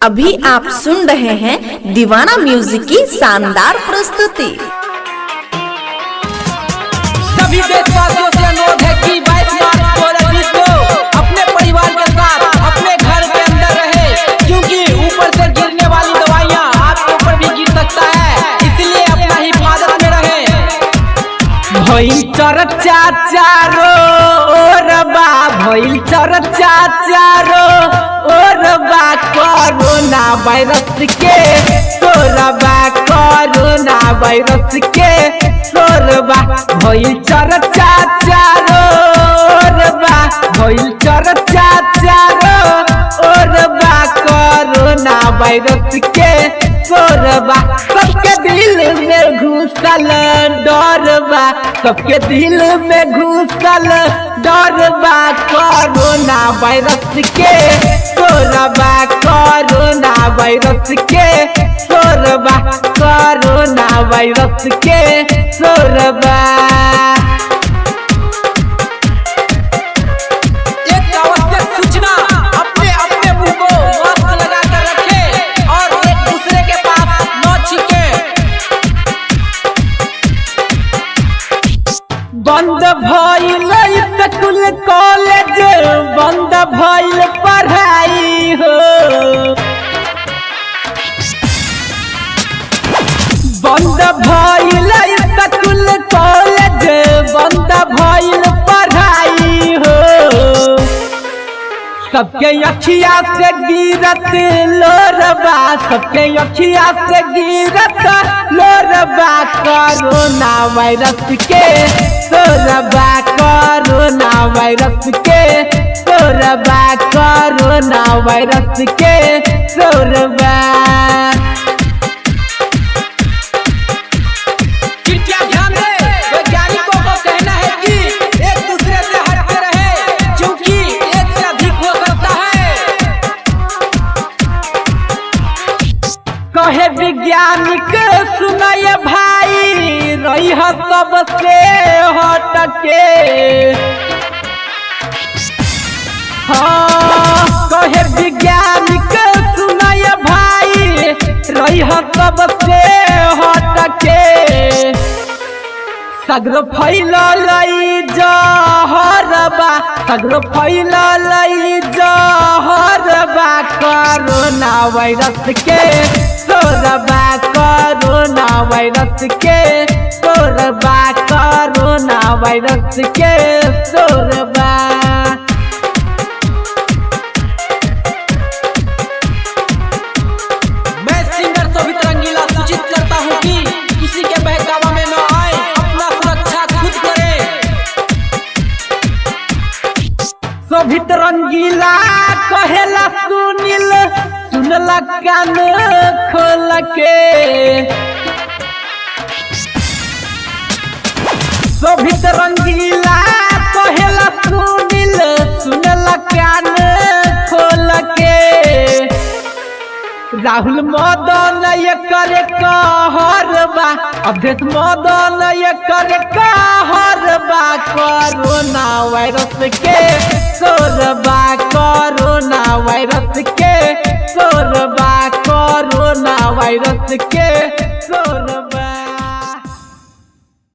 अभी आप सुन रहे हैं दीवाना म्यूजिक की शानदार प्रस्तुति। सभी देशवासियों से अनुरोध है कि 22 मार्च 2020 को अपने परिवार के साथ अपने घर के अंदर रहे, क्योंकि ऊपर से गिरने वाली दवाइयां आपके ऊपर भी गिर सकता है, इसलिए अपना हिफाजत में रहे। भइल चर्चा चारो ओरबा, भइल चर्चा चारो ओरबा कोरोना वायरस के तोरबा, कोरोना वायरस के तोरबा। भइल चर्चा चारो ओरबा, भइल चर्चा चारो ओरबा कोरोना वायरस के तोरबा। सबके दिल में घुसल डरबा, सबके दिल में घुसल डरबा कोरोना वायरस के तोरबा, कोरोना वायरस के तोरबा, कोरोना वायरस के तोरबा। एक आवश्यक सूचना, अपने अपने मुंह को मास्क लगा कर रखें और एक दूसरे के पास न छींके। बंद भइल स्कूल कॉलेज, बंद भइल पढ़ाई हो, बंद भइल स्कूल कॉलेज, बंद भइल पढ़ाई हो। सबके अखिया से गिरत लोरबा, सबके अखिया से गिरत लोरबा कोरोना वायरस के तोरबा, कोरोना वायरस के तोरबा, कोरोना वायरस के तोरबा। कृपया ध्यान दें, वैज्ञानिकों को कहना है कि एक दूसरे से हटके रहे, क्योंकि एक से अधिक हो सकता है। कहे वैज्ञानिक सुनाए भाई, रही है सबसे हटके। हाँ, कहे वैज्ञानिक सुनाए भाई, रही है सबसे हटके। सगरो फैलल जहरबा, सगरो फैलल जहरबा कोरोना वायरस के तोरबा, कोरोना वायरस के तोरबा, कोरोना वायरस के तोरबा। मैं सिंगर शोभित रंगीला सूचित करता हूँ कि किसी के बहकावा में न आए, अपना सुरक्षा खुद करे। शोभित रंगीला कहेला सुनील, सुनला कान खोल के। शोभित रंगीला कहेला सुनील, सुनला कान खोल के। राहुल मदन ये करे कहरबा, अवधेश मदन ये करे कहरबा कोरोना वायरस के तोरबा, कोरोना वायरस के तोरबा, कोरोना वायरस के तोरबा।